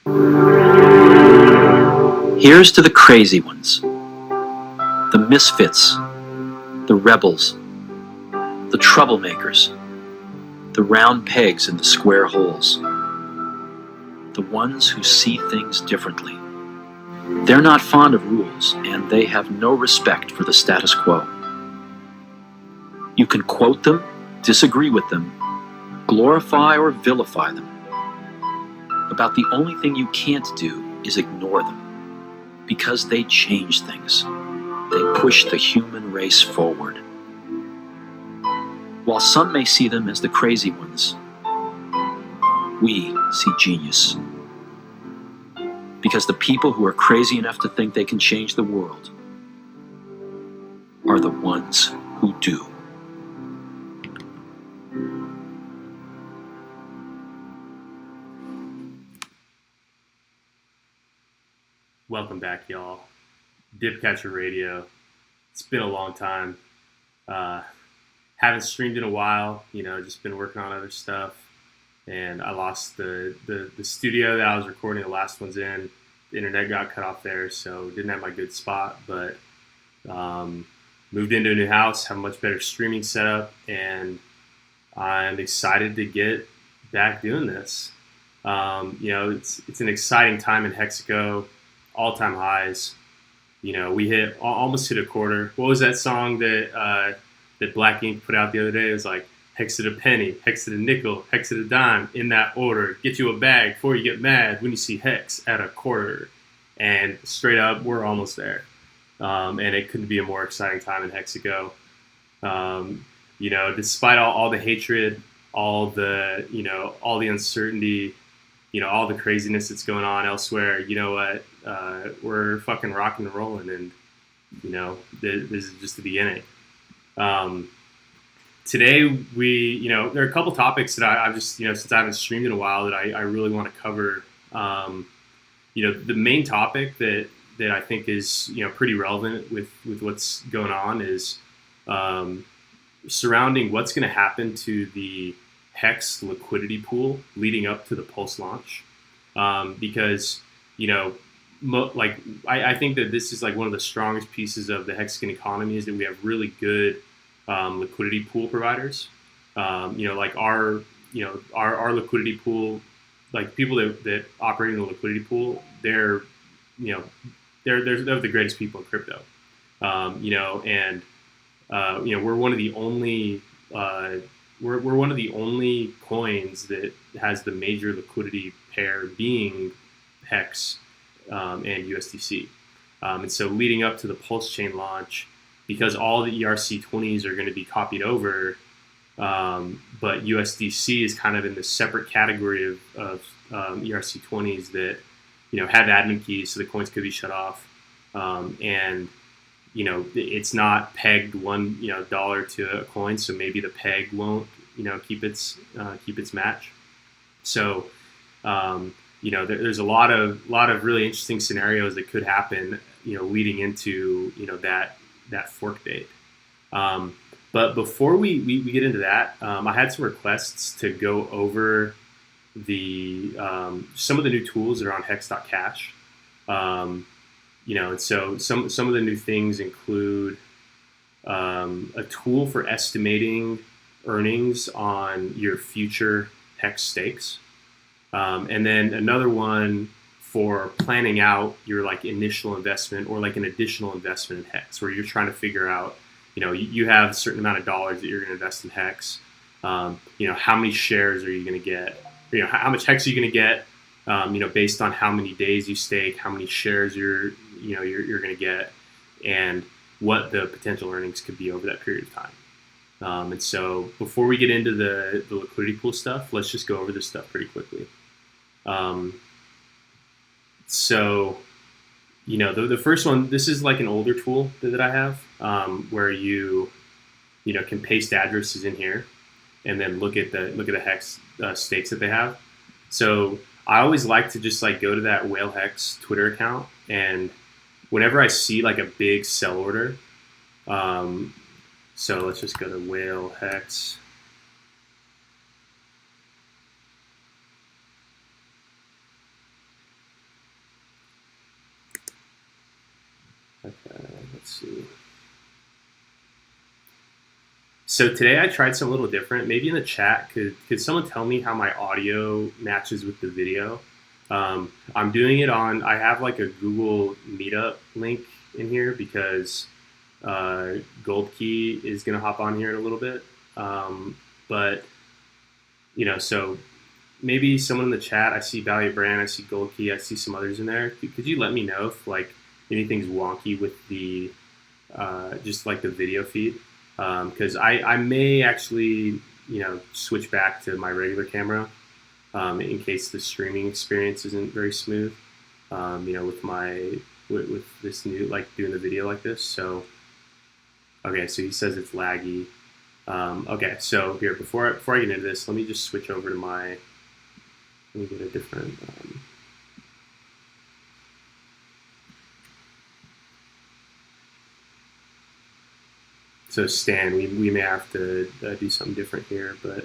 Here's to the crazy ones, the misfits, the rebels, the troublemakers, the round pegs in the square holes, the ones who see things differently. They're not fond of rules, and they have no respect for the status quo. You can quote them, disagree with them, glorify or vilify them. About the only thing you can't do is ignore them, because they change things. They push the human race forward. While some may see them as the crazy ones, we see genius. Because the people who are crazy enough to think they can change the world are the ones who do. Welcome back, y'all. Dipcatcher Radio. It's been a long time. Haven't streamed in a while. Just been working on other stuff. And I lost the studio that I was recording the last ones in. The internet got cut off there, so didn't have my good spot. But moved into a new house, have a much better streaming setup, and I'm excited to get back doing this. It's an exciting time in HEX-USDC. All-time highs. We almost hit a quarter. What was that song that Black Ink put out the other day? It was like hex it a penny, hex it a nickel, hex it a dime, in that order. Get you a bag before you get mad when you see hex at a quarter. And straight up, we're almost there. And it couldn't be a more exciting time in HEX-USDC. Despite all the hatred, all the uncertainty, all the craziness that's going on elsewhere, you know what? We're fucking rocking and rolling, and this is just the beginning. Today there are a couple topics that I've just since I haven't streamed in a while that I really want to cover. The main topic that I think is pretty relevant with what's going on is surrounding what's going to happen to the HEX liquidity pool leading up to the Pulse launch, because I think that this is like one of the strongest pieces of the Hexagon economy is that we have really good liquidity pool providers. Like our liquidity pool, like people that operate in the liquidity pool, they're the greatest people in crypto. We're one of the only we're one of the only coins that has the major liquidity pair being HEX and USDC. And so leading up to the pulsechain launch, because all the ERC20s are going to be copied over, but USDC is kind of in this separate category of ERC20s that have admin keys, so the coins could be shut off, and it's not pegged $1 to a coin, so maybe the peg won't keep its match. So there's a lot of really interesting scenarios that could happen leading into that fork date. But before we get into that, I had some requests to go over some of the new tools that are on hex.cash. And so some of the new things include a tool for estimating earnings on your future HEX stakes, and then another one for planning out your initial investment or an additional investment in HEX, where you're trying to figure out, you have a certain amount of dollars that you're going to invest in HEX. How many shares are you going to get? How much HEX are you going to get? Based on how many days you stake, how many shares you're going to get, and what the potential earnings could be over that period of time. And so before we get into the liquidity pool stuff, let's just go over this stuff pretty quickly. So the first one, this is like an older tool that I have, where you can paste addresses in here and then look at the HEX stakes that they have. So I always like to just go to that Whale Hex Twitter account, and whenever I see a big sell order, so let's just go to Whale Hex. let's see. So today I tried something a little different. Maybe in the chat, could someone tell me how my audio matches with the video? I'm doing it on, I have like a Google Meetup link in here because Gold Key is going to hop on here in a little bit. But, you know, so maybe someone in the chat, I see Valiant Brand, I see Gold Key, I see some others in there. Could you let me know if like anything's wonky with the, just like the video feed? Because I may actually, you know, switch back to my regular camera in case the streaming experience isn't very smooth, you know, with this new, like doing the video like this. So, okay, so he says it's laggy. Okay, so here, before I get into this, let me just switch over to let me get a different, so Stan, we may have to do something different here, but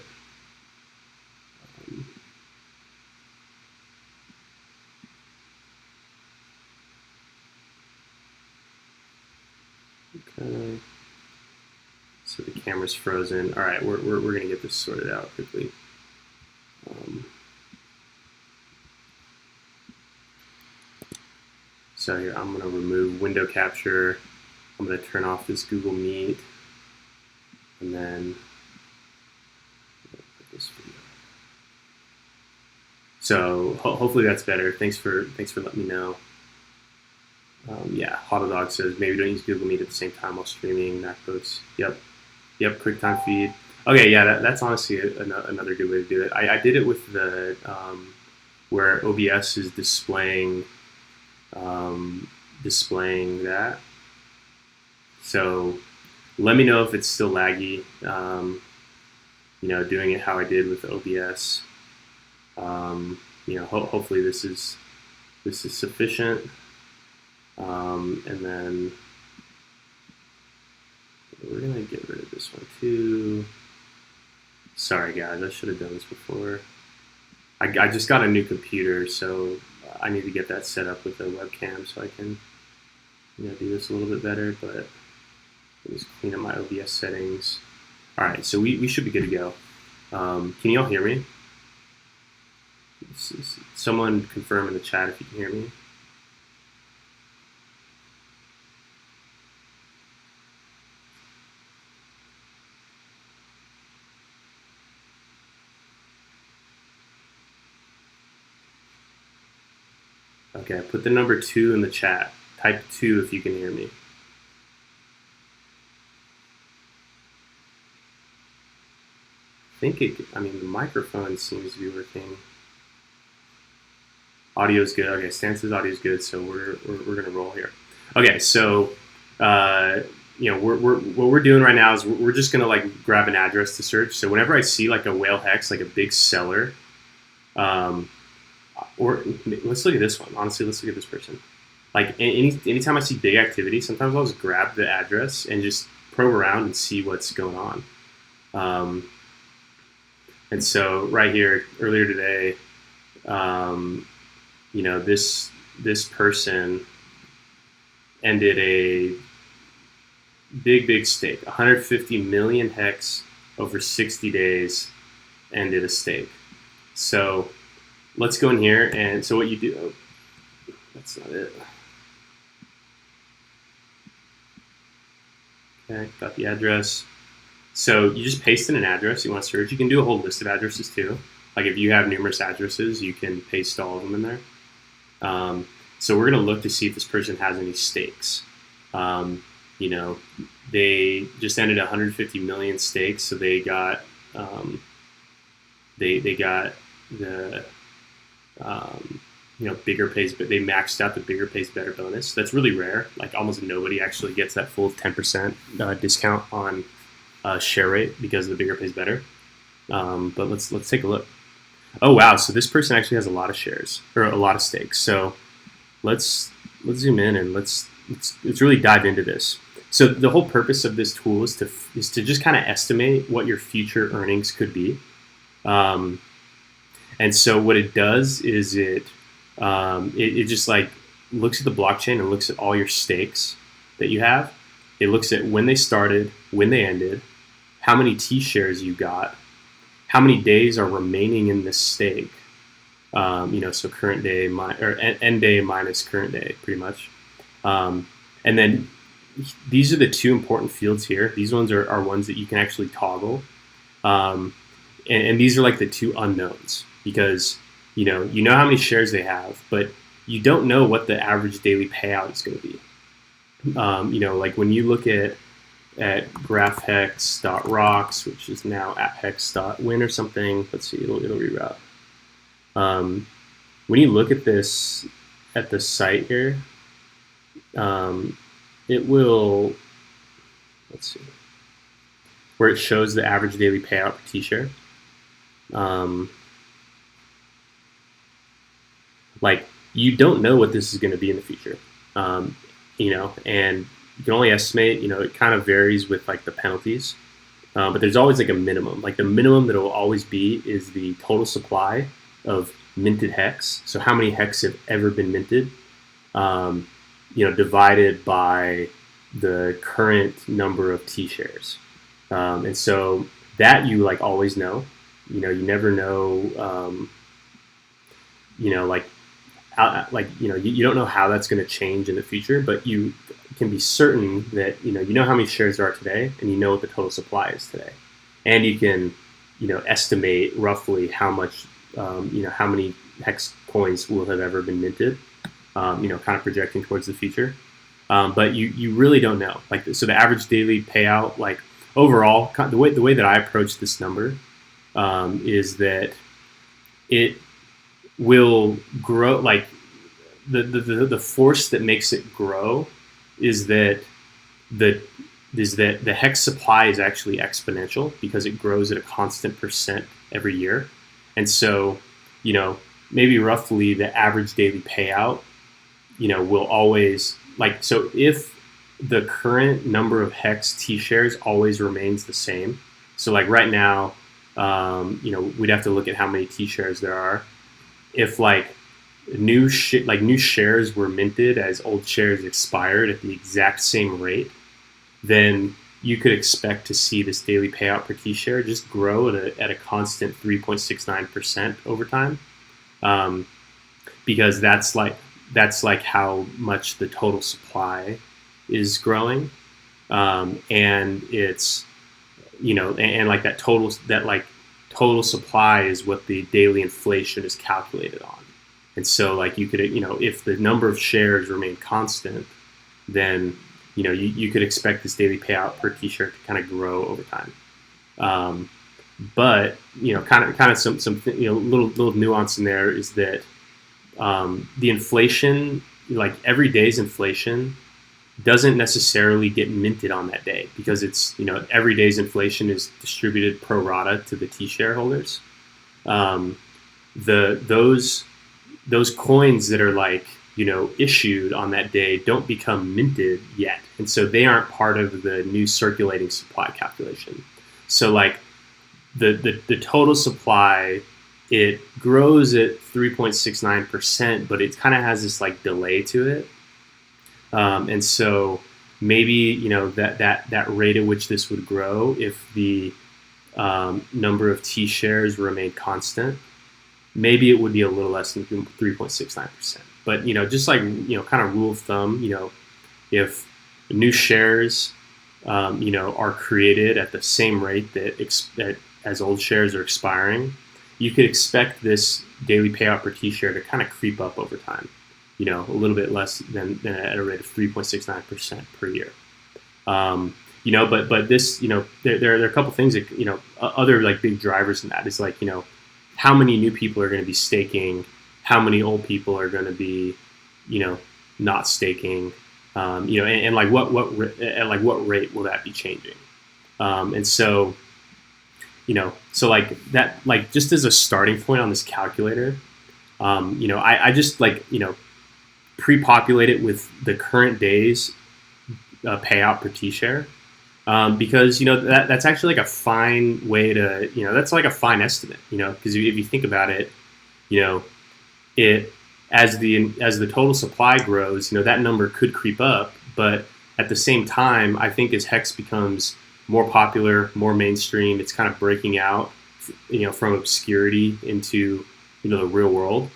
okay. So the camera's frozen. All right, we're gonna get this sorted out quickly. So here, I'm gonna remove window capture. I'm gonna turn off this Google Meet, and then put this video. So hopefully that's better. Thanks for letting me know. Yeah, Hotdog says maybe don't use Google Meet at the same time while streaming MacBooks. Yep, QuickTime feed. Okay, yeah, that's honestly another good way to do it. I did it with the where OBS is displaying that. So let me know if it's still laggy. You know, doing it how I did with OBS. You know, hopefully this is sufficient. And then we're gonna get rid of this one too. Sorry guys, I should have done this before. I just got a new computer, so I need to get that set up with a webcam so I can, you know, do this a little bit better. But let me just clean up my OBS settings. All right, so we should be good to go. Can you all hear me? Someone confirm in the chat if you can hear me. Okay, put the number 2 in the chat. Type 2 if you can hear me. I mean, the microphone seems to be working. Audio is good. Okay, Stan says audio is good, so we're gonna roll here. Okay, so you know, what we're doing right now is we're just gonna like grab an address to search. So whenever I see like a whale hex, like a big seller, or let's look at this one. Honestly, let's look at this person. Like anytime I see big activity, sometimes I'll just grab the address and just probe around and see what's going on. And so right here, earlier today, you know, this person ended a big stake, 150 million hex over 60 days, ended a stake. So let's go in here, and so what you do, oh, that's not it. Okay, got the address. So you just paste in an address you want to search. You can do a whole list of addresses too. Like if you have numerous addresses, you can paste all of them in there. So we're going to look to see if this person has any stakes. You know, they just ended 150 million stakes, so they got they got the you know, bigger pays, but they maxed out the bigger pays better bonus. That's really rare. Like almost nobody actually gets that full 10% discount on share rate because the bigger pays better. But let's take a look. Oh wow! So this person actually has a lot of shares or a lot of stakes. So let's zoom in and let's really dive into this. So the whole purpose of this tool is to just kind of estimate what your future earnings could be. And so what it does is it just like looks at the blockchain and looks at all your stakes that you have, it looks at when they started, when they ended, how many T shares you got, how many days are remaining in this stake. So current day or end day minus current day, pretty much. And then these are the two important fields here. These ones are ones that you can actually toggle. And these are like the two unknowns, because you know how many shares they have, but you don't know what the average daily payout is going to be. Like when you look at graphhex.rocks, which is now at hex.win or something. Let's see, it'll reroute. When you look at this at the site here, it will, let's see, where it shows the average daily payout per T-share. Like you don't know what this is going to be in the future, and you can only estimate. It kind of varies with like the penalties, but there's always like a minimum. Like the minimum that it will always be is the total supply of minted hex. So how many hex have ever been minted, divided by the current number of T shares. And so that you like always know. You never know. You don't know how that's going to change in the future, but you can be certain that you know how many shares there are today, and you know what the total supply is today, and you can estimate roughly how much how many hex coins will have ever been minted, kind of projecting towards the future, but you really don't know. So the average daily payout, like overall, the way that I approach this number is that it will grow. Like the force that makes it grow is that the hex supply is actually exponential, because it grows at a constant percent every year. And so, maybe roughly the average daily payout, will always, like, so if the current number of hex T shares always remains the same. So like right now, we'd have to look at how many T shares there are. If like new shares were minted as old shares expired at the exact same rate, then you could expect to see this daily payout per T share just grow at a constant 3.69% over time, because that's like how much the total supply is growing, and it's and like that total supply is what the daily inflation is calculated on. And so like you could if the number of shares remain constant, then you could expect this daily payout per T-shirt to kind of grow over time. But kind of some little nuance in there is that the inflation, like every day's inflation, doesn't necessarily get minted on that day, because it's every day's inflation is distributed pro rata to the T shareholders. Those coins that are like issued on that day don't become minted yet, and so they aren't part of the new circulating supply calculation. So like the total supply, it grows at 3.69%, but it kind of has this like delay to it, and so maybe that rate at which this would grow, if the number of T shares remain constant, maybe it would be a little less than 3.69%. But just like kind of rule of thumb, if new shares are created at the same rate that as old shares are expiring, you could expect this daily payout per T share to kind of creep up over time, a little bit less than at a rate of 3.69% per year. But this, there are a couple things that, other like big drivers in that is like, how many new people are going to be staking, how many old people are going to be, not staking, and like what rate will that be changing? And so, so like that, like just as a starting point on this calculator, I just like, pre-populate it with the current day's payout per T share. Because that's actually like a fine way to that's like a fine estimate, because if you think about it, it as the total supply grows, that number could creep up, but at the same time, I think as Hex becomes more popular, more mainstream, it's kind of breaking out, from obscurity into, the real world.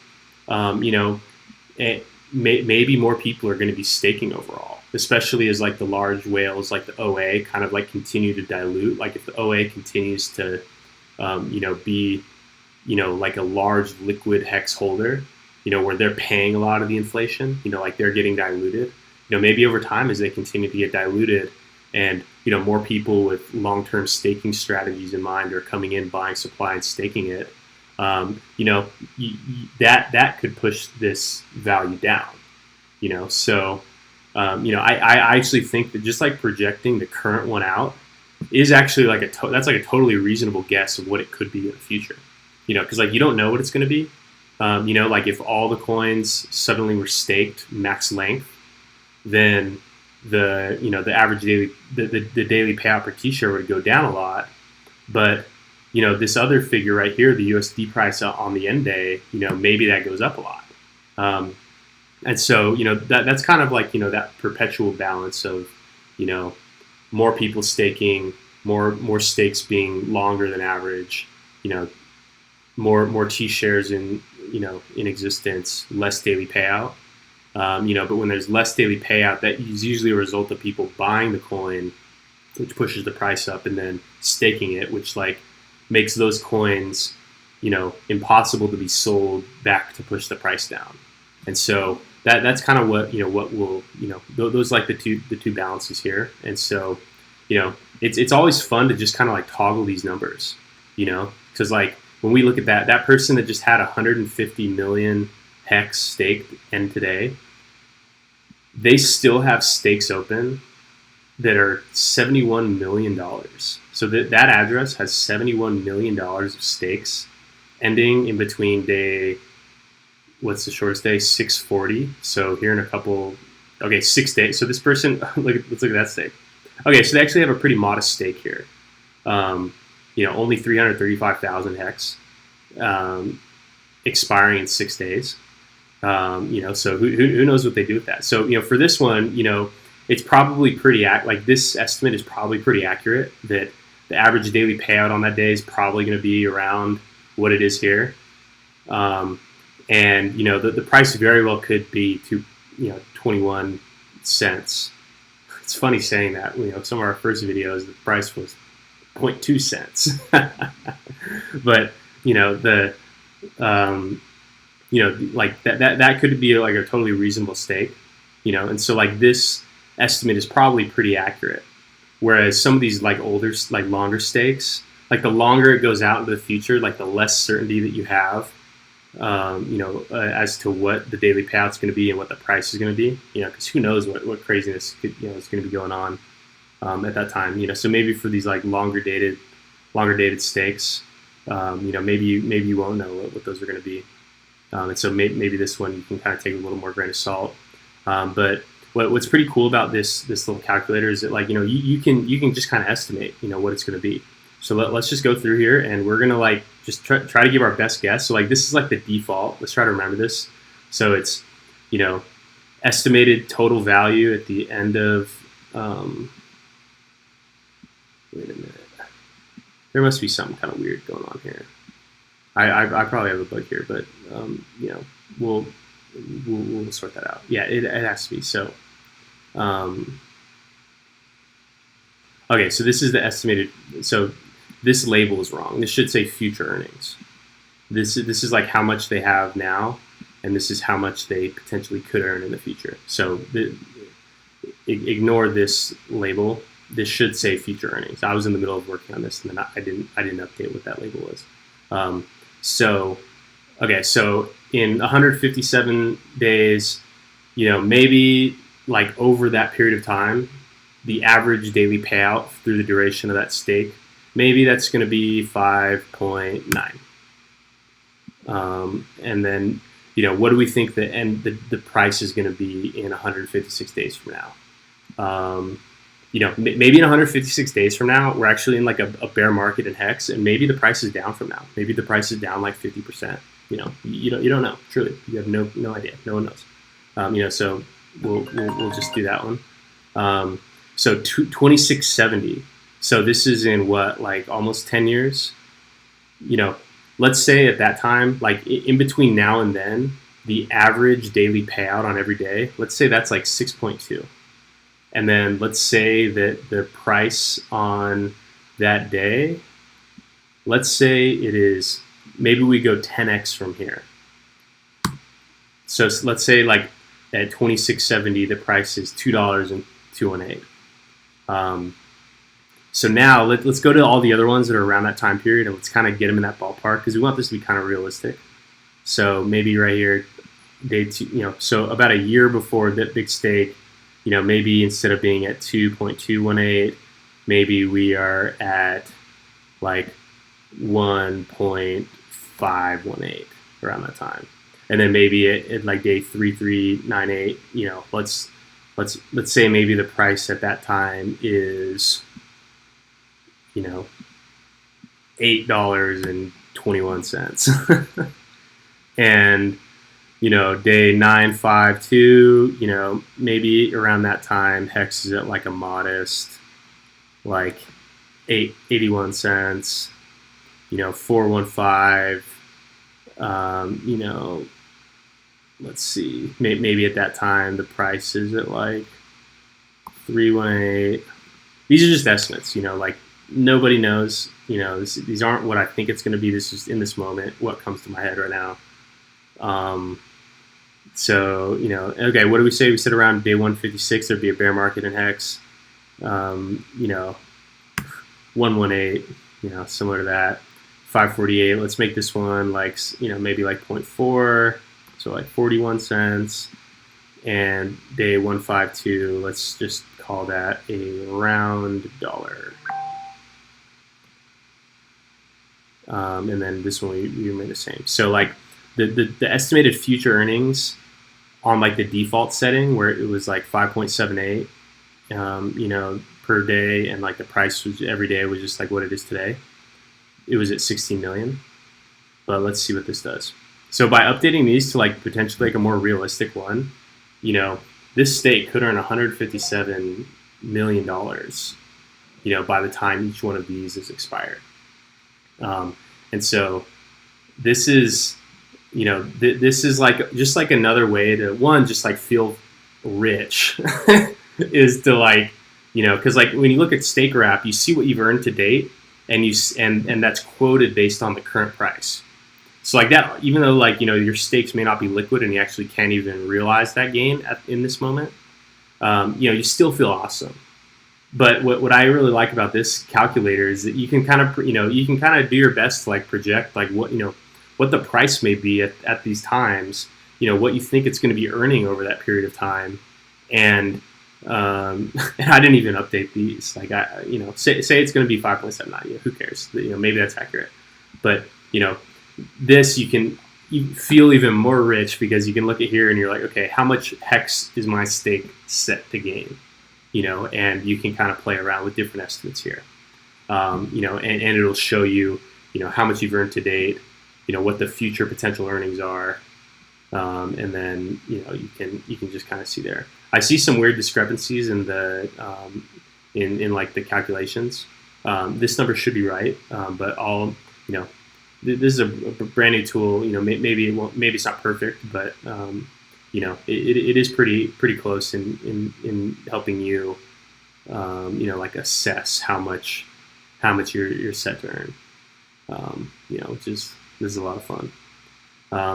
Maybe more people are going to be staking overall, especially as like the large whales like the OA kind of like continue to dilute. Like if the OA continues to, be, like a large liquid Hex holder, where they're paying a lot of the inflation, like they're getting diluted. Maybe over time as they continue to get diluted and, more people with long-term staking strategies in mind are coming in, buying supply and staking it, that could push this value down, So, I actually think that just like projecting the current one out is actually like that's like a totally reasonable guess of what it could be in the future, because like you don't know what it's going to be. Like if all the coins suddenly were staked max length, then the average daily the daily payout per t-shirt would go down a lot, but this other figure right here, the USD price on the end day, maybe that goes up a lot. And so, that's kind of like, that perpetual balance of, more people staking, more stakes being longer than average, more T-shares in existence, less daily payout. But when there's less daily payout, that is usually a result of people buying the coin, which pushes the price up, and then staking it, which like makes those coins, impossible to be sold back to push the price down. And so that's kind of what will those like the two balances here. And so it's always fun to just kind of like toggle these numbers, because like when we look at that person that just had 150 million Hex staked end today, they still have stakes open that are $71 million. So that address has $71 million of stakes ending in between day, what's the shortest day? 640. So here in a couple, 6 days. So this person, let's look at that stake. Okay, so they actually have a pretty modest stake here. Only 335,000 Hex, expiring in 6 days. So who knows what they do with that? So, for this one, it's probably pretty this estimate is probably pretty accurate, that the average daily payout on that day is probably going to be around what it is here. And, the price very well could be 21 cents. It's funny saying that, some of our first videos, the price was 0.2 cents, but, like that could be like a totally reasonable stake, and so like this estimate is probably pretty accurate. Whereas some of these like older, like longer stakes, like the longer it goes out into the future, like the less certainty that you have, as to what the daily payout's going to be and what the price is going to be, because who knows what craziness is going to be going on at that time, So maybe for these like longer dated stakes, maybe you won't know what those are going to be. And so maybe this one you can kind of take a little more grain of salt. But what's pretty cool about this little calculator is that like you can just kind of estimate what it's going to be. So let's just go through here, and we're gonna like just try to give our best guess. So like this is like the default. Let's try to remember this. So it's estimated total value at the end of. Wait a minute. There must be something kind of weird going on here. I probably have a bug here, but we'll sort that out. Yeah, it has to be. So, okay, so this is the estimated. So this label is wrong. This should say future earnings. This is like how much they have now, and this is how much they potentially could earn in the future. So ignore this label. This should say future earnings. I was in the middle of working on this, and then I didn't update what that label was. So in 157 days, maybe like over that period of time, the average daily payout through the duration of that stake, maybe that's going to be 5.9. And then, what do we think the price is going to be in 156 days from now? Maybe in 156 days from now, we're actually in like a bear market in Hex, and maybe the price is down from now. Maybe the price is down like 50%. You don't know. Truly, you have no idea. No one knows. So we'll just do that one. So 2670. So this is in what, like almost 10 years? Let's say at that time, like in between now and then, the average daily payout on every day, let's say that's like 6.2. And then let's say that the price on that day, let's say it is, maybe we go 10x from here. So let's say like at 2670, the price is $2.218. So now let's go to all the other ones that are around that time period, and let's kind of get them in that ballpark, because we want this to be kind of realistic. So maybe right here, day two, so about a year before that big stake, maybe instead of being at 2.218, maybe we are at like 1.518 around that time. And then maybe at like day 3398, let's say maybe the price at that time is $8.21. And day 952, maybe around that time, Hex is at like a modest like 81 cents. 415, let's see, maybe at that time the price is at like 318. These are just estimates, like nobody knows, these aren't what I think it's going to be. This is in this moment what comes to my head right now. So okay, what do we say? We said around day 156 there'd be a bear market in Hex. 118, similar to that. 548, let's make this one like maybe like 0.4, so like 41 cents. And day 152, let's just call that a round dollar. And then this one we made the same. So like the estimated future earnings on like the default setting, where it was like 5.78 per day, and like the price was every day was just like what it is today, it was at 16 million. But let's see what this does. So by updating these to like potentially like a more realistic one, this stake could earn $157 million, by the time each one of these is expired. And so this is, this is like just like another way to just like feel rich is to like, because like when you look at Staker app, you see what you've earned to date, and and that's quoted based on the current price. So like that, even though like your stakes may not be liquid and you actually can't even realize that gain in this moment, you still feel awesome. But what I really like about this calculator is that you can kind of do your best to like project like what the price may be at these times, what you think it's going to be earning over that period of time. And and I didn't even update these. Like say it's going to be 5.79. Who cares? Maybe that's accurate. But this you feel even more rich, because you can look at here and you're like, okay, how much Hex is my stake set to gain? And you can kind of play around with different estimates here. And it'll show you, how much you've earned to date, what the future potential earnings are. And then, you can just kind of see there. I see some weird discrepancies in the, in like the calculations. This number should be right, but this is a brand new tool. Maybe it's not perfect, but it is pretty close in helping you, like assess how much you're set to earn. This is a lot of fun.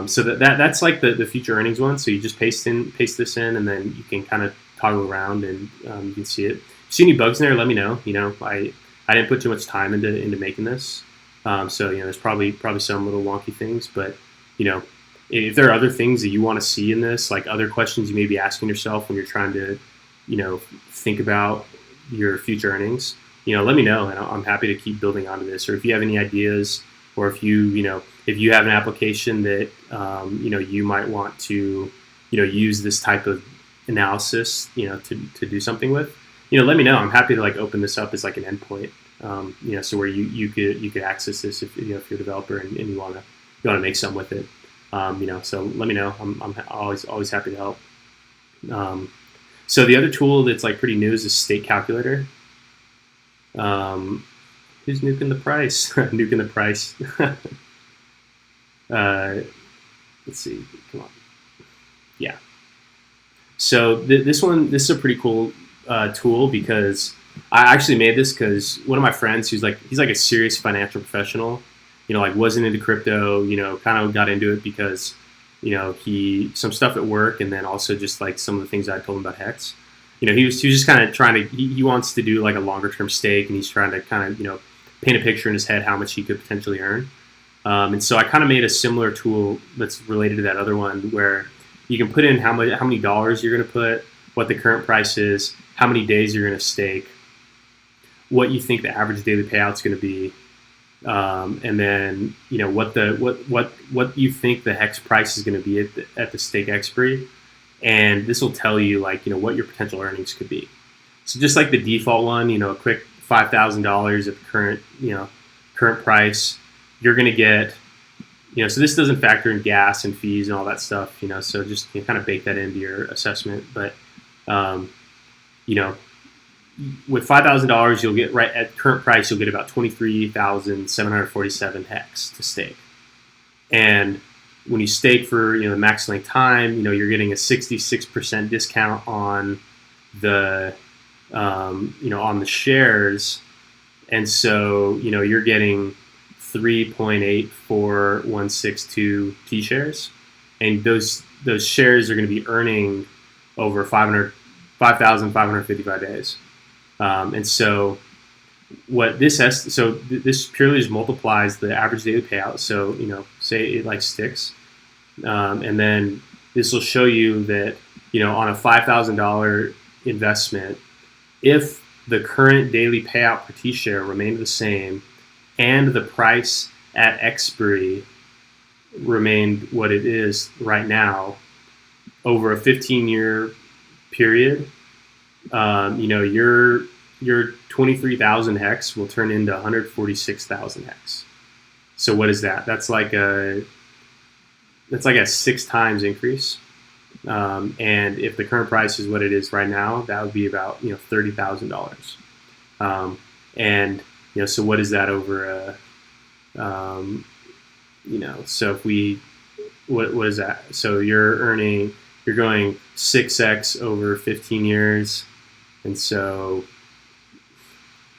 So that's like the future earnings one. So you just paste this in, and then you can kind of toggle around, and you can see it. If you see any bugs in there, let me know. I didn't put too much time into making this. So there's probably some little wonky things, but if there are other things that you want to see in this, like other questions you may be asking yourself when you're trying to, think about your future earnings, let me know, and I'm happy to keep building onto this. Or if you have any ideas, or if you have an application that, you might want to, use this type of analysis, to do something with, let me know. I'm happy to like open this up as like an endpoint, so where you could access this if you're a developer and you want to make something with it. So let me know. I'm always happy to help. So the other tool that's like pretty new is the stake calculator. Who's nuking the price? Nuking the price. Let's see. Come on. Yeah. So this is a pretty cool tool because I actually made this because one of my friends he's like a serious financial professional, like wasn't into crypto, kind of got into it because, some stuff at work and then also just like some of the things I told him about Hex. He was just kind of trying to, he wants to do like a longer term stake and he's trying to kind of, paint a picture in his head how much he could potentially earn. And so I kind of made a similar tool that's related to that other one where you can put in how many dollars you're going to put, what the current price is, how many days you're going to stake, what you think the average daily payout is going to be, and then what you think the hex price is going to be at the stake expiry, and this will tell you what your potential earnings could be. So just like the default one, a quick $5,000 at the current price, you're going to get. So this doesn't factor in gas and fees and all that stuff, so just kind of bake that into your assessment. But, with $5,000, you'll get right at current price, you'll get about 23,747 hex to stake. And when you stake for, the max length time, you're getting a 66% discount on the, on the shares. And so, you're getting 3.84162 T shares, and those shares are going to be earning over 5,555 days. And so what this this purely just multiplies the average daily payout. So say it sticks, and then this will show you that on a $5,000 investment, if the current daily payout per T share remained the same and the price at expiry remained what it is right now, over a 15-year period, your 23,000 hex will turn into 146,000 hex. So what is that? That's like a 6 times increase. And if the current price is what it is right now, that would be about $30,000. And so what is that over so if we, what is that? So you're going 6x over 15 years. And so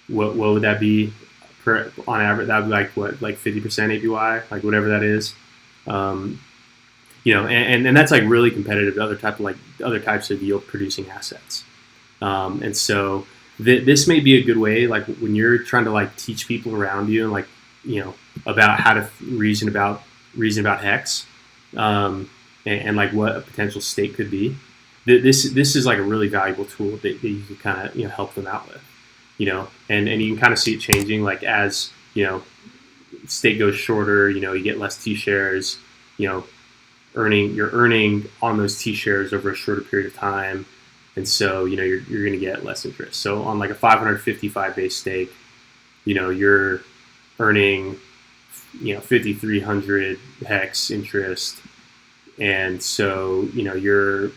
what would that be on average? That would be like 50% APY, like whatever that is. And that's really competitive to other types of yield producing assets. And so this may be a good way, when you're trying to teach people around you and about how to reason about hex, and what a potential stake could be. This is a really valuable tool that you can kind of help them out with, and you can kind of see it changing as stake goes shorter. You get less T shares. You're earning on those T shares over a shorter period of time. And so, you're going to get less interest. So on a 555 day stake, you're earning, 5,300 hex interest. And so, your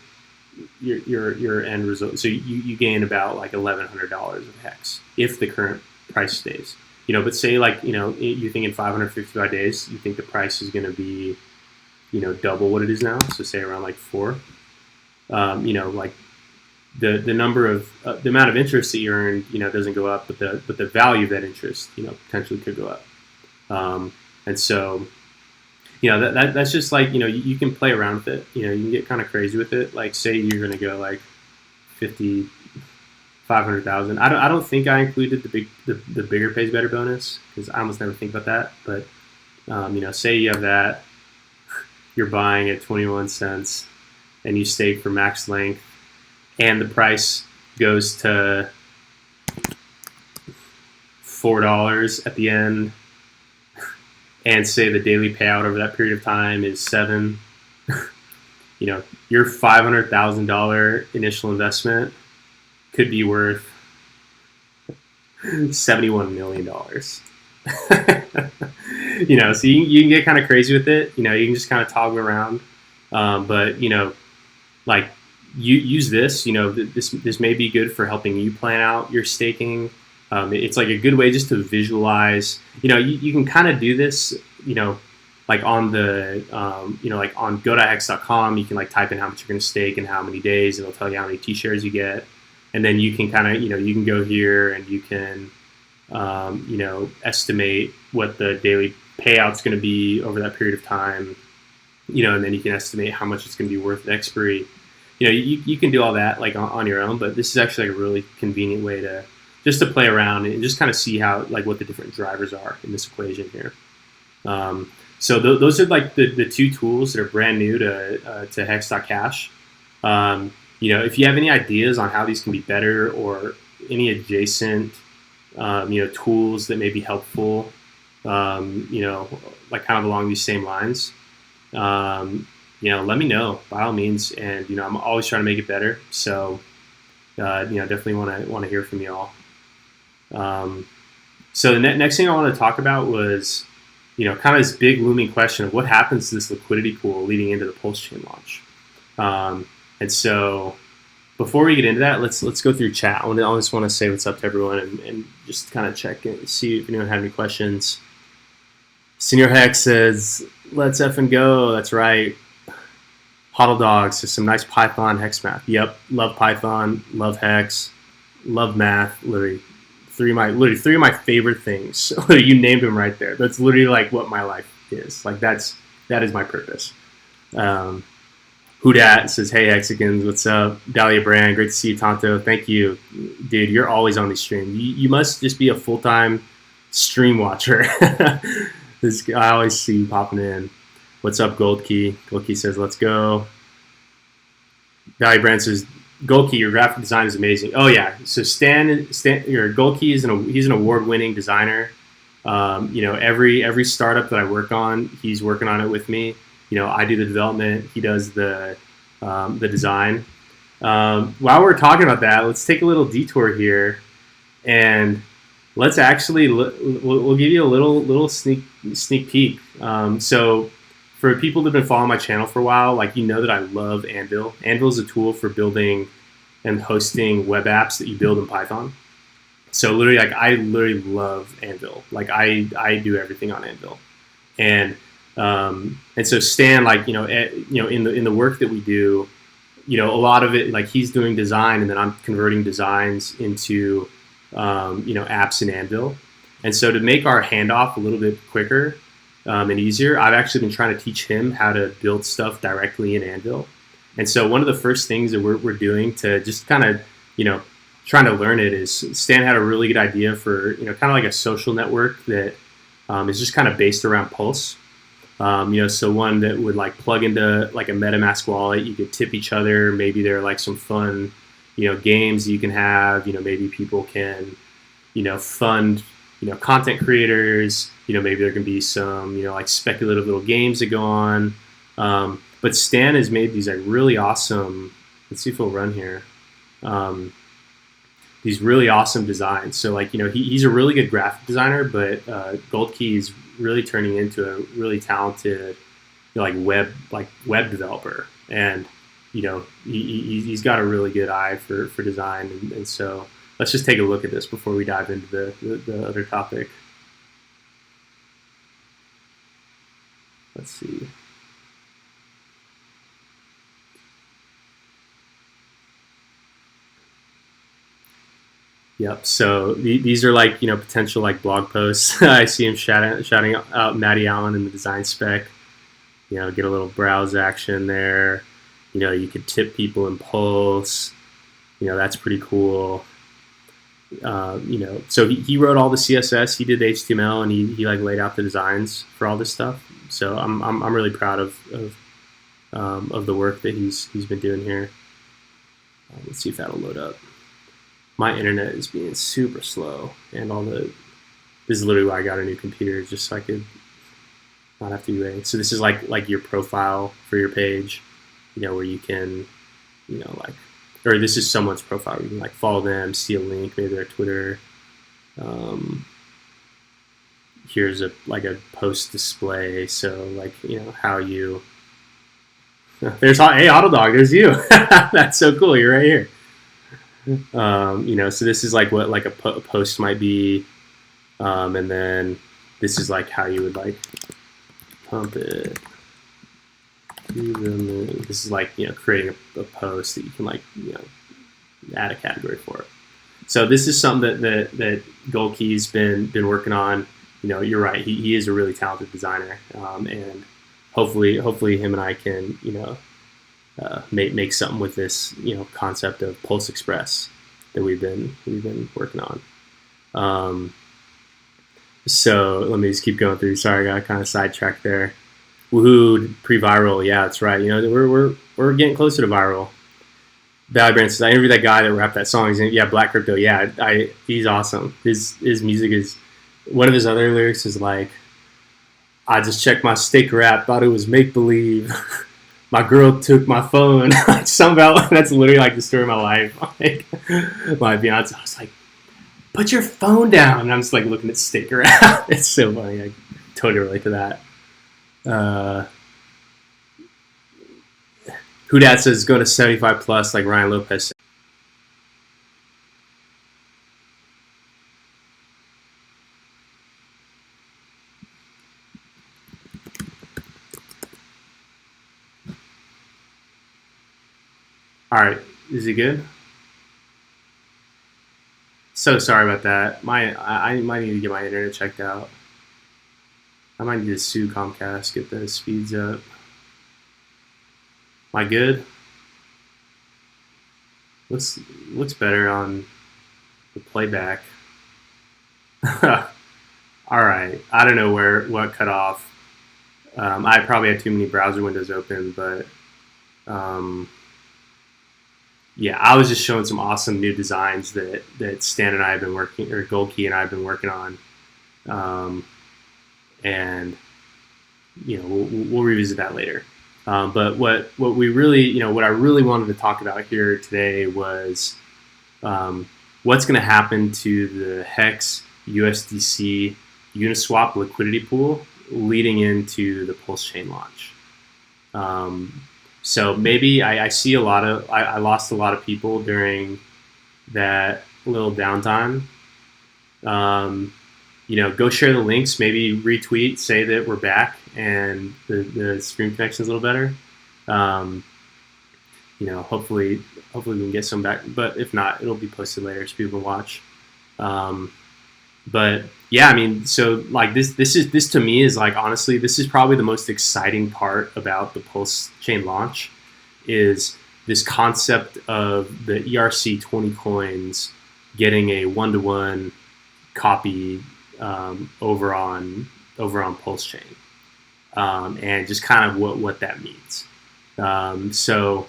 end result, so you gain about $1,100 of hex if the current price stays. But say you think in 555 days, you think the price is going to be, double what it is now. So say around 4, the number of the amount of interest that you earn, doesn't go up, but the value of that interest, potentially could go up. And so, that's just you can play around with it. You can get kind of crazy with it. Say you're going to go 500,000. I don't think I included the bigger pays better bonus because I almost never think about that. But say you have that, you're buying at 21 cents, and you stake for max length. And the price goes to $4 at the end, and say the daily payout over that period of time is 7. Your $500,000 initial investment could be worth $71 million. So you can get kind of crazy with it. You can just kind of toggle around, but use this. This may be good for helping you plan out your staking. It's like a good way just to visualize. You can kind of do this. Like on the like on go.hex.com, you can like type in how much you're going to stake and how many days, and it'll tell you how many T-shares you get. And then you can kind of you can go here and you can estimate what the daily payout's going to be over that period of time. And then you can estimate how much it's going to be worth at expiry. You can do all that like on your own, but this is actually like a really convenient way to play around and just kind of see how like what the different drivers are in this equation here. So those are like the two tools that are brand new to Hex.Cash. If you have any ideas on how these can be better or any adjacent tools that may be helpful, like kind of along these same lines, let me know by all means. And I'm always trying to make it better. So definitely want to hear from y'all. So the next thing I want to talk about was kind of this big looming question of what happens to this liquidity pool leading into the pulsechain launch. And so before we get into that, let's go through chat. I just want to say what's up to everyone and just kind of check and see if anyone had any questions. Senior Hex says, let's effing go. That's right. Huddle Dog says some nice Python Hex math. Yep, love Python, love Hex, love math. Literally three of my favorite things. You named them right there. That's literally like what my life is. Like that is my purpose. Who Dat says, hey Hexicans, what's up? Dahlia Brand, great to see you, Tonto. Thank you, dude. You're always on these streams. You must just be a full-time stream watcher. I always see you popping in. What's up, Gold Key? Gold Key says, let's go. Dahlia Brand says, Gold Key, your graphic design is amazing. Oh yeah, so Stan, your Gold Key is he's an award-winning designer. Every startup that I work on, he's working on it with me. I do the development, he does the design. While we're talking about that, let's take a little detour here, and let's actually we'll give you a little sneak peek. So for people that have been following my channel for a while, like that I love Anvil. Anvil is a tool for building and hosting web apps that you build in Python. So literally, like I literally love Anvil. Like I do everything on Anvil, and so Stan, like in the work that we do, a lot of it, like he's doing design, and then I'm converting designs into apps in Anvil. And so to make our handoff a little bit quicker and easier, I've actually been trying to teach him how to build stuff directly in Anvil. And so one of the first things that we're doing to just kind of trying to learn it is Stan had a really good idea for kind of like a social network that is just kind of based around Pulse. So one that would like plug into like a MetaMask wallet. You could tip each other. Maybe there are like some fun, games you can have. Maybe people can, fund, content creators. Maybe there can be some, like speculative little games that go on. But Stan has made these like really awesome. Let's see if it'll run here. These really awesome designs. So like he's a really good graphic designer, but Gold Key is really turning into a really talented web developer, and he's got a really good eye for design, and so let's just take a look at this before we dive into the other topic. Let's see. Yep. So these are like potential like blog posts. I see him shouting out Matty Allen in the design spec. Get a little browse action there. You could tip people in Pulse. That's pretty cool. So he wrote all the CSS. He did the HTML, and he like laid out the designs for all this stuff. So I'm really proud of the work that he's been doing here. Let's see if that'll load up. My internet is being super slow, and this is literally why I got a new computer, just so I could not have to do anything. So this is like your profile for your page, where you can, or this is someone's profile. You can like follow them, see a link, maybe their Twitter. Here's a post display. So like how you There's hey Autodog, there's you. That's so cool. You're right here. So this is like what like a post might be, and then this is like how you would like pump it. This is like creating a post that you can like add a category for it. So this is something that Golkey's been working on. You're right. He is a really talented designer, and hopefully him and I can make something with this concept of Pulse Express that we've been working on. So let me just keep going through. Sorry, I got kind of sidetracked there. Woohoo! Pre-viral, yeah, that's right. We're getting closer to viral. Valley Brand says I interviewed that guy that rapped that song. Yeah, Black Crypto. Yeah, he's awesome. His music is. One of his other lyrics is like, I just checked my stick rap, thought it was make believe. My girl took my phone. Somehow that's literally like the story of my life. Like, my Beyonce, I was like, put your phone down. And I'm just like looking at stick rap. It's so funny. I totally relate to that. Who Dat says go to 75 plus like Ryan Lopez said. All right, is he good? So sorry about that. I might need to get my internet checked out. I might need to sue Comcast, get the speeds up. Am I good? Looks better on the playback. All right, I don't know what cut off. I probably had too many browser windows open, but yeah, I was just showing some awesome new designs that Stan and I have been working, or Golkey and I have been working on, and we'll revisit that later. But what we really, what I really wanted to talk about here today was what's going to happen to the HEX-USDC Uniswap liquidity pool leading into the pulsechain launch. So maybe I see I lost a lot of people during that little downtime. Go share the links, maybe retweet, say that we're back and the stream connection is a little better. Hopefully we can get some back, but if not, it'll be posted later so people can watch. But yeah, I mean, so like this to me is like, honestly, this is probably the most exciting part about the Pulse chain launch, is this concept of the ERC20 coins getting a 1-to-1 copy over on Pulse chain, and just kind of what that means. So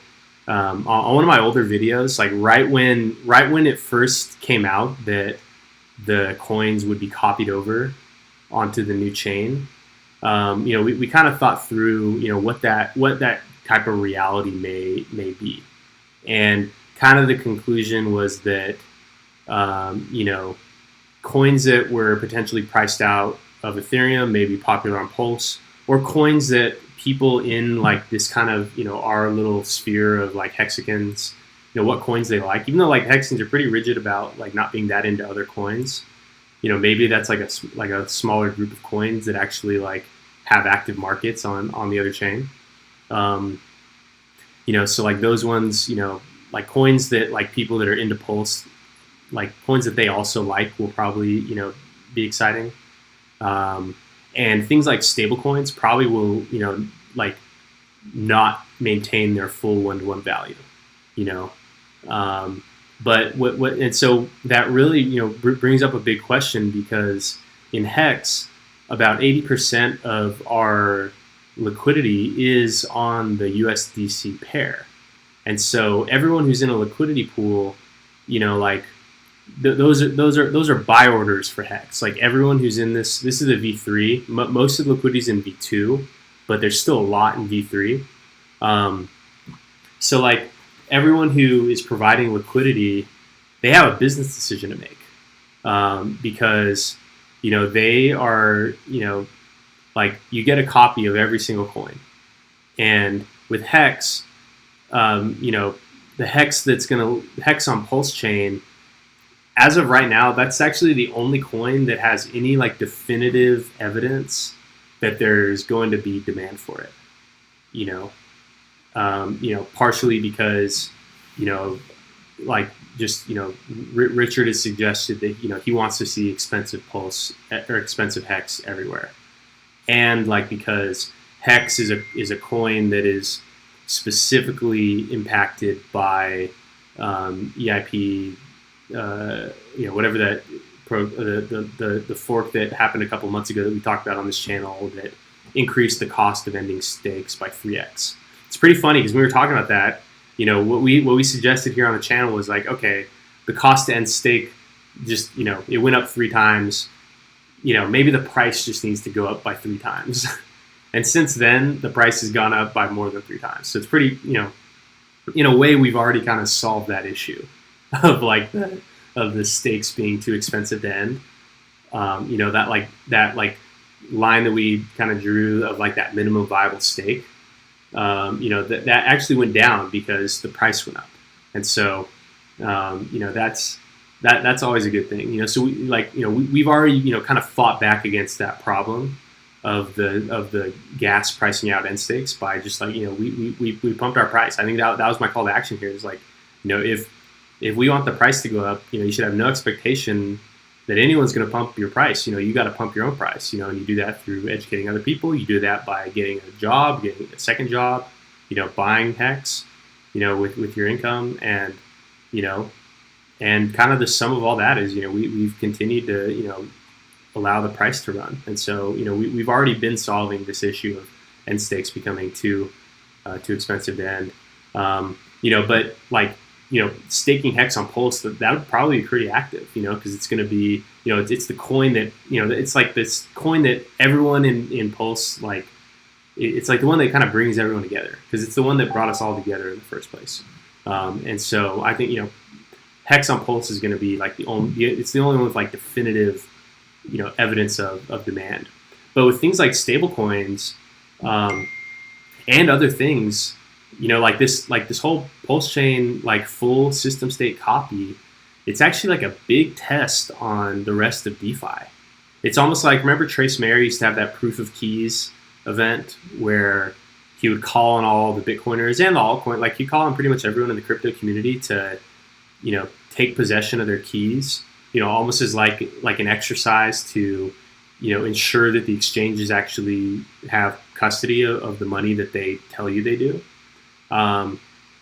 on one of my older videos, like right when it first came out that the coins would be copied over onto the new chain, we kind of thought through what that type of reality may be, and kind of the conclusion was that coins that were potentially priced out of Ethereum may be popular on Pulse, or coins that people in like this kind of our little sphere of like hexagons, what coins they like, even though like hexagons are pretty rigid about like not being that into other coins. Maybe that's like a smaller group of coins that actually like have active markets on the other chain. So like those ones, like coins that like people that are into Pulse, like coins that they also like, will probably be exciting. And things like stable coins probably will like not maintain their full 1-to-1 value. But and so that really brings up a big question, because in Hex about 80% of our liquidity is on the USDC pair, and so everyone who's in a liquidity pool, like those are buy orders for Hex. Like everyone who's in this is a V3. Most of the liquidity is in V2, but there's still a lot in V3. So like everyone who is providing liquidity, they have a business decision to make, because they are like, you get a copy of every single coin, and with Hex, the Hex Hex on pulsechain, as of right now, that's actually the only coin that has any like definitive evidence that there's going to be demand for it. Partially because, Richard has suggested that he wants to see expensive pulse or expensive Hex everywhere, and like because Hex is a coin that is specifically impacted by EIP, whatever that the fork that happened a couple months ago that we talked about on this channel that increased the cost of ending stakes by 3x. It's pretty funny because we were talking about that. What we suggested here on the channel was like, okay, the cost to end stake just, it went up 3 times. Maybe the price just needs to go up by 3 times. And since then, the price has gone up by more than 3 times. So it's pretty, in a way, we've already kind of solved that issue of the stakes being too expensive to end. That line that we kind of drew of like that minimum viable stake. That actually went down because the price went up, and so that's always a good thing. So we've already kind of fought back against that problem of the gas pricing out end stakes by just we pumped our price. I think that was my call to action here. Is if we want the price to go up, you should have no expectation that anyone's going to pump your price. You got to pump your own price. And you do that through educating other people. You do that by getting a job, getting a second job, buying Hex, with your income, and and kind of the sum of all that is we've continued to allow the price to run, and so we've already been solving this issue of end stakes becoming too expensive to end. But staking Hex on Pulse, that would probably be pretty active, because it's going to be, it's the coin that, it's like this coin that everyone in Pulse, it's like the one that kind of brings everyone together, because it's the one that brought us all together in the first place. And so I think, Hex on Pulse is going to be like it's the only one with like definitive, evidence of demand. But with things like stable coins, and other things, like this whole pulsechain, full system state copy, it's actually like a big test on the rest of DeFi. It's almost like, remember Trace Mayer used to have that proof of keys event where he would call on all the Bitcoiners and the altcoin, he'd call on pretty much everyone in the crypto community to, take possession of their keys, almost as like an exercise to, ensure that the exchanges actually have custody of the money that they tell you they do. And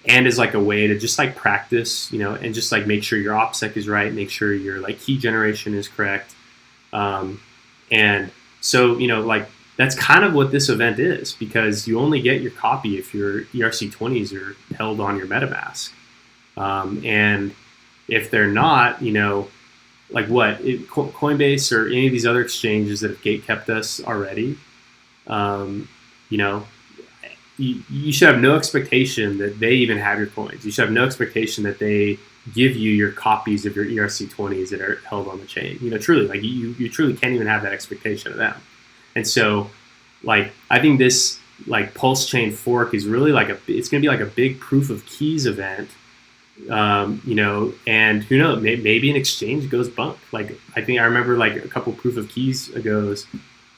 as like a way to just practice, and just make sure your OPSEC is right, make sure your key generation is correct. And so, that's kind of what this event is, because you only get your copy if your ERC20s are held on your MetaMask. And if they're not, Coinbase or any of these other exchanges that have gatekept us already, you should have no expectation that they even have your coins. You should have no expectation that they give you your copies of your ERC20s that are held on the chain. Truly, you truly can't even have that expectation of them. And so, I think this Pulse Chain fork is really it's going to be like a big proof of keys event. And who knows, maybe an exchange goes bunk. I think I remember a couple proof of keys ago,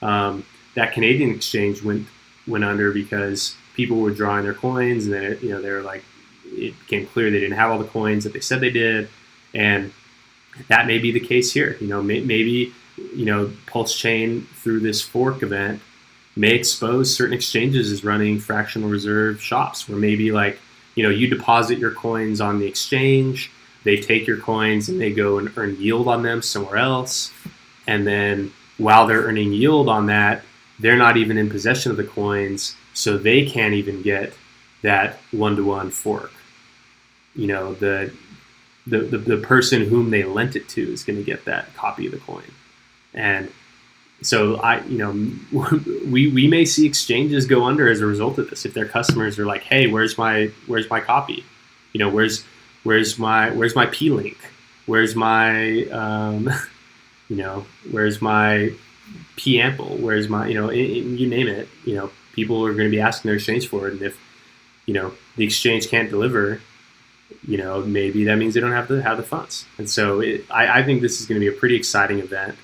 that Canadian exchange went under because people were drawing their coins, and then they were it became clear they didn't have all the coins that they said they did, and that may be the case here. Maybe Pulse Chain through this fork event may expose certain exchanges as running fractional reserve shops, where maybe you deposit your coins on the exchange, they take your coins and they go and earn yield on them somewhere else, and then while they're earning yield on that, they're not even in possession of the coins, so they can't even get that one-to-one fork. The person whom they lent it to is going to get that copy of the coin. And so we may see exchanges go under as a result of this, if their customers are like, hey, where's my copy? Where's my P-Link? Where's my where's my P-Ample? Where's my you name it? People are going to be asking their exchange for it, and the exchange can't deliver, maybe that means they don't have the funds. And so I think this is going to be a pretty exciting event,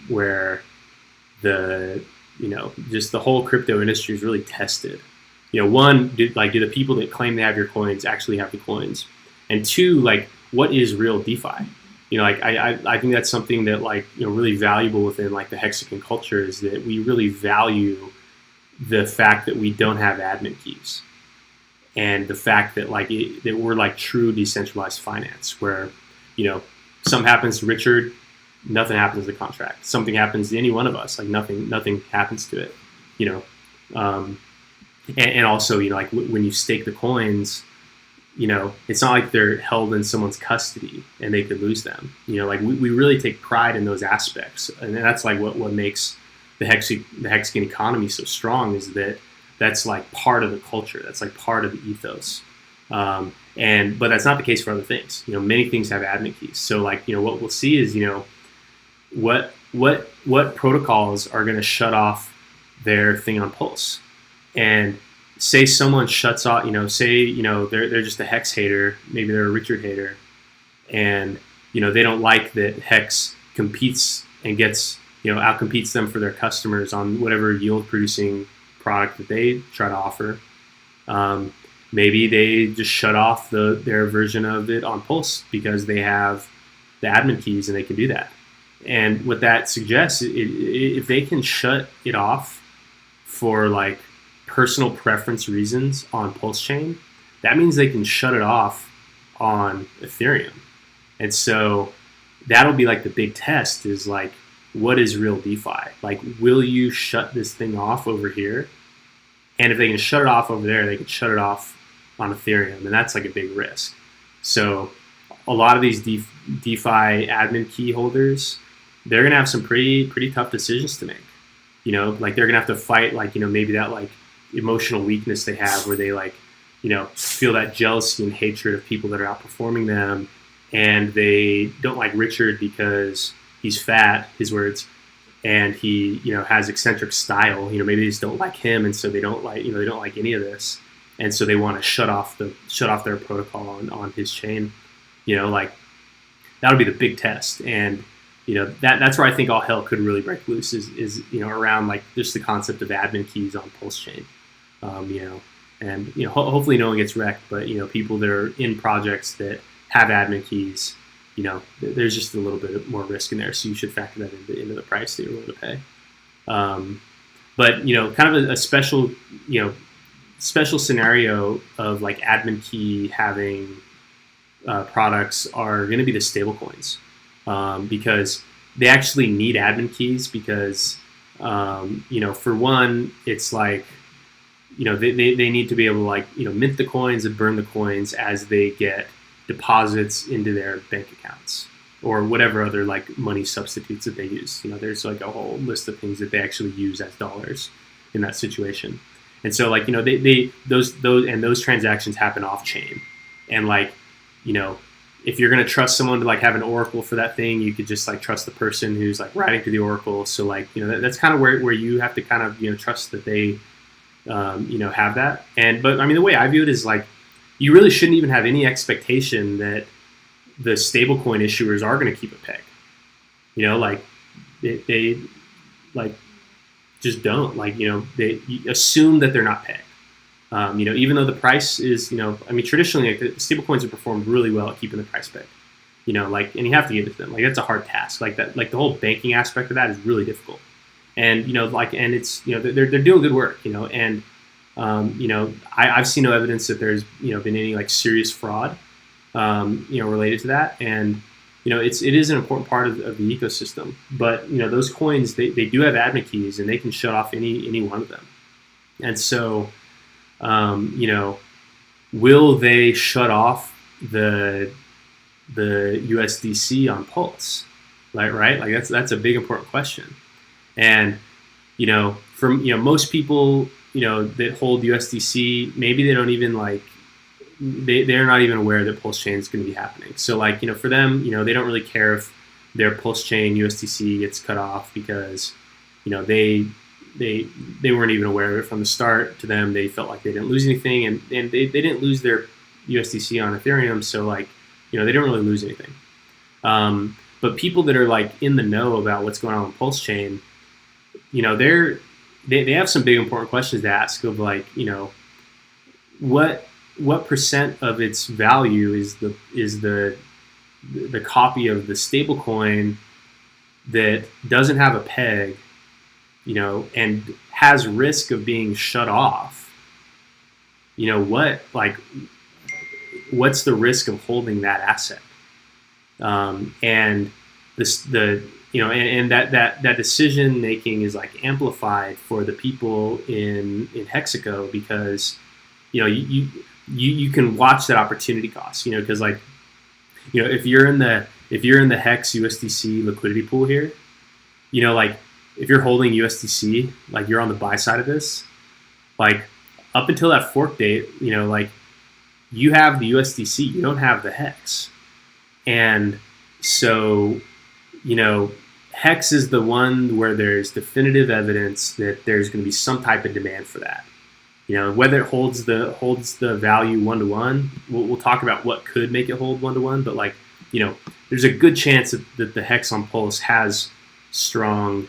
where just the whole crypto industry is really tested. One, do the people that claim they have your coins actually have the coins? And two, what is real DeFi? I think that's something that really valuable within the Hexagon culture, is that we really value the fact that we don't have admin keys, and the fact that that we're true decentralized finance, where something happens to Richard, nothing happens to the contract. Something happens to any one of us, nothing happens to it. And also when you stake the coins, it's not like they're held in someone's custody and they could lose them. We really take pride in those aspects, and that's what makes the Hexagon economy so strong, is that that's part of the culture. That's part of the ethos. But that's not the case for other things. Many things have admin keys. So what we'll see is what protocols are going to shut off their thing on Pulse. And say someone shuts off, they're just a Hex hater, maybe they're a Richard hater, and they don't like that Hex competes and gets outcompetes them for their customers on whatever yield producing product that they try to offer. Maybe they just shut off their version of it on Pulse because they have the admin keys and they can do that. And what that suggests, if they can shut it off for personal preference reasons on pulsechain, that means they can shut it off on Ethereum. And so that'll be the big test, is what is real DeFi? Will you shut this thing off over here? And if they can shut it off over there, they can shut it off on Ethereum, and that's a big risk. So a lot of these DeFi admin key holders, they're gonna have some pretty tough decisions to make. They're gonna have to fight maybe that emotional weakness they have, where they feel that jealousy and hatred of people that are outperforming them, and they don't like Richard because he's fat, his words, and he has eccentric style. Maybe they just don't like him, and so they don't like any of this, and so they want to shut off their protocol on his chain. That'll be the big test. And that's where I think all hell could really break loose, is around just the concept of admin keys on Pulse chain. And hopefully no one gets wrecked, but people that are in projects that have admin keys, there's just a little bit more risk in there, so you should factor that into the price that you're willing to pay. But kind of a special scenario of admin key having products are going to be the stable coins, because they actually need admin keys, because for one, it's they need to be able to mint the coins and burn the coins as they get deposits into their bank accounts, or whatever other money substitutes that they use. There's a whole list of things that they actually use as dollars in that situation. And so those transactions happen off chain. And if you're going to trust someone to have an oracle for that thing, you could just trust the person who's writing to the oracle. So that's kind of where you have to kind of trust that they have that. But the way I view it is you really shouldn't even have any expectation that the stablecoin issuers are going to keep a peg. They just don't. They assume that they're not pegged. Even though the price is, traditionally the stablecoins have performed really well at keeping the price pegged. And you have to give it to them. That's a hard task. The whole banking aspect of that is really difficult. And and it's they're doing good work. I've seen no evidence that there's been any serious fraud related to that. And it is an important part of the ecosystem. But those coins, they do have admin keys, and they can shut off any one of them. And so will they shut off the USDC on Pulse? Right? That's a big important question. And from most people that hold USDC, maybe they don't even they're not even aware that Pulse chain is going to be happening. So for them, they don't really care if their Pulse chain USDC gets cut off, because they they weren't even aware of it from the start. To them, they felt like they didn't lose anything, and they didn't lose their USDC on Ethereum, so like, they didn't really lose anything. But people that are like in the know about what's going on with pulsechain, they have some big important questions to ask of like, what percent of its value is the copy of the stablecoin that doesn't have a peg, and has risk of being shut off. What's the risk of holding that asset? And that decision making is like amplified for the people in Hexaco, because you can watch that opportunity cost, because like, if you're in the HEX-USDC liquidity pool here, like if you're holding USDC, like you're on the buy side of this, like up until that fork date, like you have the USDC, you don't have the HEX. And so, HEX is the one where there's definitive evidence that there's going to be some type of demand for that. Whether it holds the value 1-to-1, we'll talk about what could make it hold 1-to-1. But like, there's a good chance that the HEX on Pulse has strong,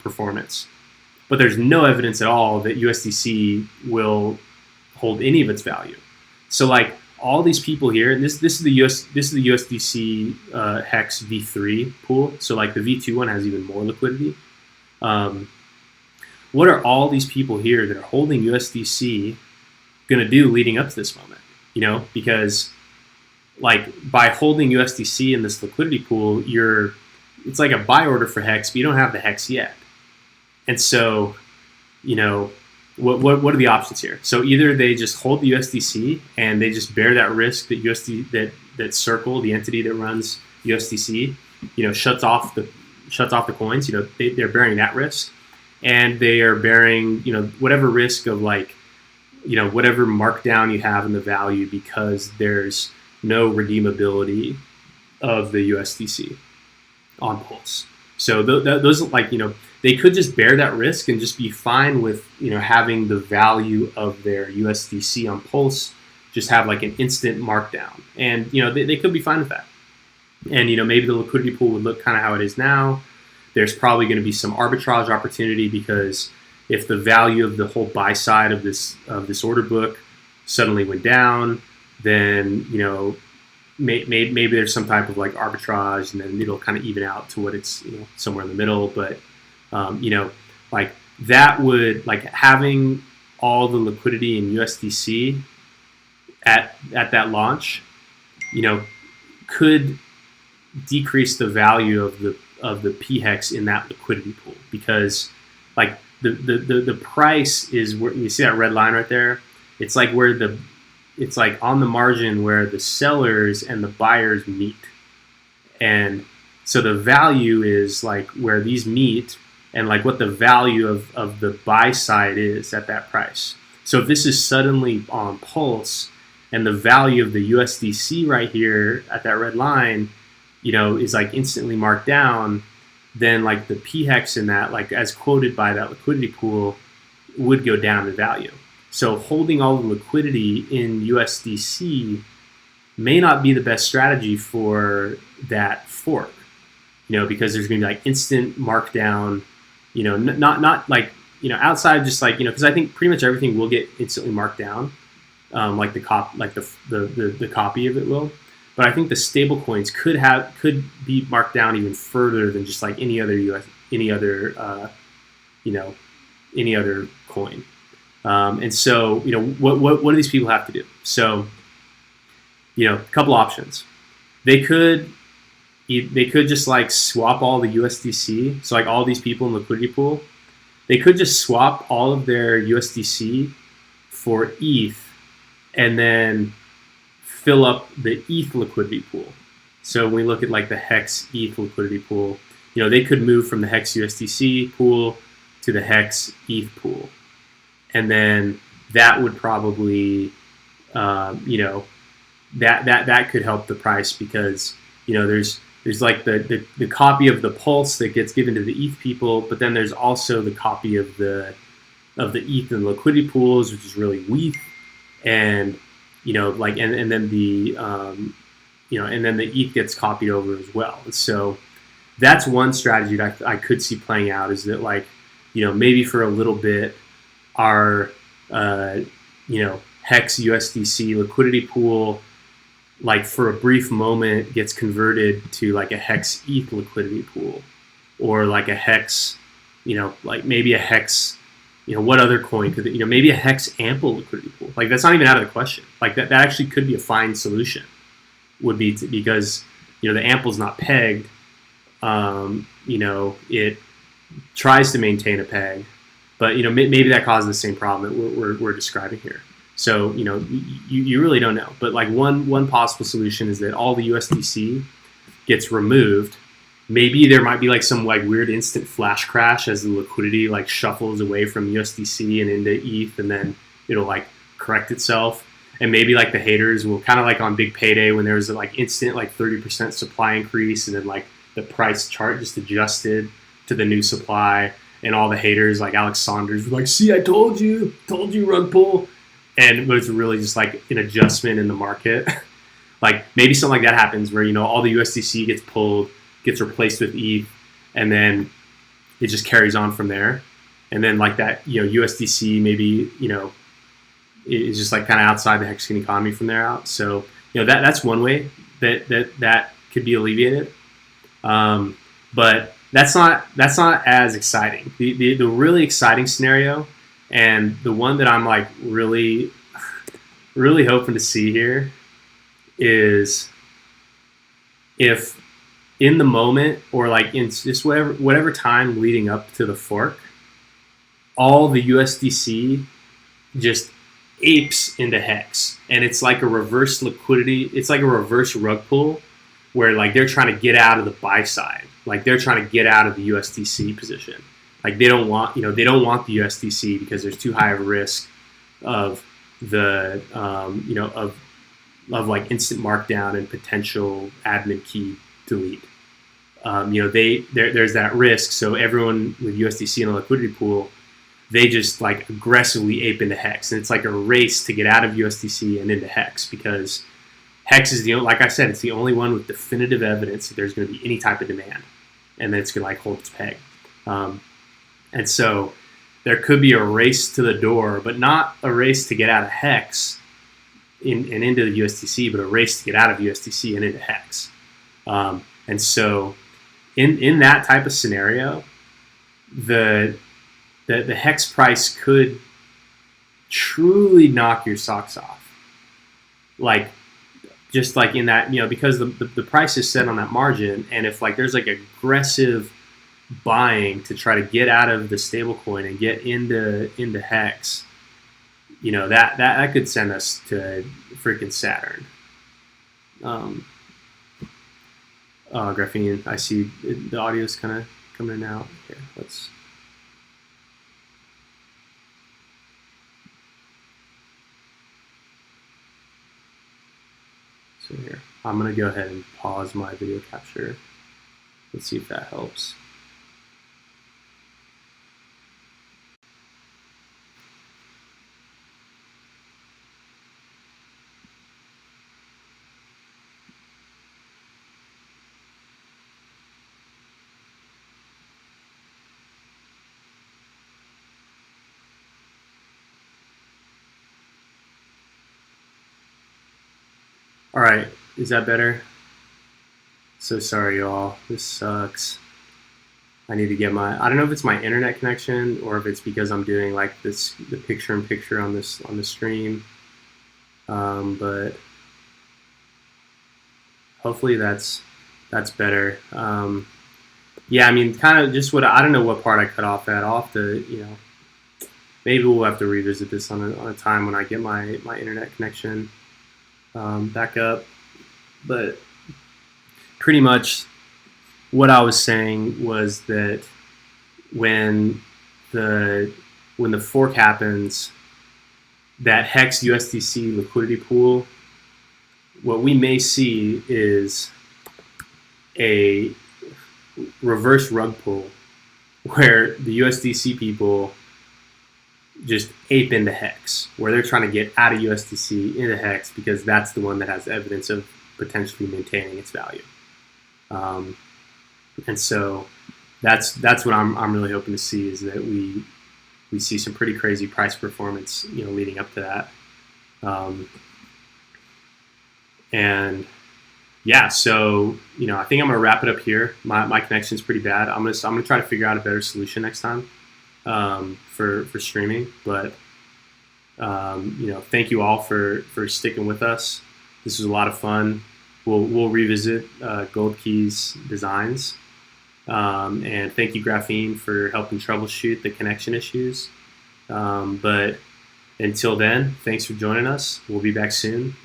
performance. But there's no evidence at all that USDC will hold any of its value. So like all these people here, and this is the USDC HEX V3 pool. So like the V2 one has even more liquidity. What are all these people here that are holding USDC going to do leading up to this moment? Because like by holding USDC in this liquidity pool, it's like a buy order for HEX, but you don't have the HEX yet. And so, what are the options here? So either they just hold the USDC and they just bear that risk that that Circle, the entity that runs USDC, shuts off the coins. They're bearing that risk. And they are bearing, whatever risk of like, whatever markdown you have in the value because there's no redeemability of the USDC on Pulse. So those like, they could just bear that risk and just be fine with, having the value of their USDC on Pulse just have like an instant markdown. And, they could be fine with that. And, maybe the liquidity pool would look kind of how it is now. There's probably going to be some arbitrage opportunity, because if the value of the whole buy side of this order book suddenly went down, then maybe there's some type of like arbitrage, and then it'll kind of even out to what it's somewhere in the middle. But like that would, like having all the liquidity in USDC at that launch, could decrease the value of the PHEX in that liquidity pool, because like the price is where you see that red line right there. It's like it's like on the margin where the sellers and the buyers meet. And so the value is like where these meet, and like what the value of the buy side is at that price. So if this is suddenly on Pulse and the value of the USDC right here at that red line, is like instantly marked down, then like the PHEX in that, like as quoted by that liquidity pool, would go down in value. So holding all the liquidity in USDC may not be the best strategy for that fork, because there's going to be like instant markdown, not like, outside just like, because I think pretty much everything will get instantly marked down, like the copy of it will. But I think the stable coins could be marked down even further than just like any other coin. And so, what do these people have to do? So, a couple options. They could just like swap all the USDC. So like all these people in liquidity pool, they could just swap all of their USDC for ETH and then fill up the ETH liquidity pool. So when we look at like the HEX ETH liquidity pool, they could move from the HEX USDC pool to the HEX ETH pool. And then that would probably, that could help the price, because, there's there's like the copy of the Pulse that gets given to the ETH people, but then there's also the copy of the ETH and liquidity pools, which is really WETH, and like and then the and then the ETH gets copied over as well. And so that's one strategy that I could see playing out, is that like maybe for a little bit our HEX-USDC liquidity pool, like for a brief moment, gets converted to like a Hex ETH liquidity pool, or like a Hex, like maybe a Hex, what other coin could, maybe a Hex ample liquidity pool. Like that's not even out of the question. Like that actually could be a fine solution, would be because the ample's not pegged. It tries to maintain a peg, but maybe that causes the same problem that we're describing here. So you really don't know. But like one possible solution is that all the USDC gets removed. Maybe there might be like some like weird instant flash crash as the liquidity like shuffles away from USDC and into ETH, and then it'll like correct itself. And maybe like the haters will kind of like on big payday when there was like instant like 30% supply increase, and then like the price chart just adjusted to the new supply, and all the haters like Alex Saunders were like, see, I told you rug pull. And but it's really just like an adjustment in the market. Like maybe something like that happens where all the USDC gets pulled, gets replaced with ETH, and then it just carries on from there. And then like that USDC maybe is just like kind of outside the Hexagon economy from there out. So that's one way that could be alleviated. But that's not as exciting. The really exciting scenario, and the one that I'm like really hoping to see here, is if in the moment, or like in just whatever time leading up to the fork, all the USDC just apes into Hex, and it's like a reverse liquidity. It's like a reverse rug pull, where like they're trying to get out of the buy side, like they're trying to get out of the USDC position. Like they don't want the USDC because there's too high of a risk of the of like instant markdown and potential admin key delete. There's that risk. So everyone with USDC in a liquidity pool, they just like aggressively ape into Hex, and it's like a race to get out of USDC and into Hex, because Hex is like I said, it's the only one with definitive evidence that there's going to be any type of demand, and that it's going to like hold its peg. And so there could be a race to the door, but not a race to get out of Hex and into the USDC, but a race to get out of USDC and into Hex. And so in that type of scenario, the Hex price could truly knock your socks off. Like, just like in that, because the price is set on that margin, and if like there's like aggressive buying to try to get out of the stablecoin and get into Hex, that could send us to freaking Saturn. Graphene, I see the audio's kind of coming in and out. Here, let's. So here, I'm gonna go ahead and pause my video capture. Let's see if that helps. All right, is that better? So sorry, y'all. This sucks. I need to get I don't know if it's my internet connection or if it's because I'm doing like the picture-in-picture on the stream, but hopefully that's better. Yeah, I mean, kind of just I don't know what part I cut off at. I'll have to, maybe we'll have to revisit this on a time when I get my internet connection back up. But pretty much what I was saying was that when the fork happens, that HEX-USDC liquidity pool, what we may see is a reverse rug pull where the USDC people just ape into HEX, where they're trying to get out of USDC into HEX because that's the one that has evidence of potentially maintaining its value. And so that's what I'm really hoping to see, is that we see some pretty crazy price performance, leading up to that. And yeah, so I think I'm gonna wrap it up here. My connection's pretty bad. I'm gonna try to figure out a better solution next time for streaming. But thank you all for sticking with us. This was a lot of fun. We'll revisit Gold Key's designs. And thank you, Graphene, for helping troubleshoot the connection issues. But until then, thanks for joining us. We'll be back soon.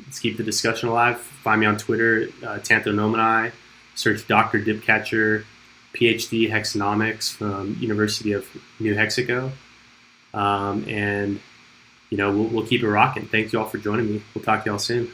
Let's keep the discussion alive. Find me on Twitter, Tanthonomini. Search Dr. Dipcatcher, PhD Hexonomics from University of New Mexico. And we'll keep it rocking. Thank you all for joining me. We'll talk to y'all soon.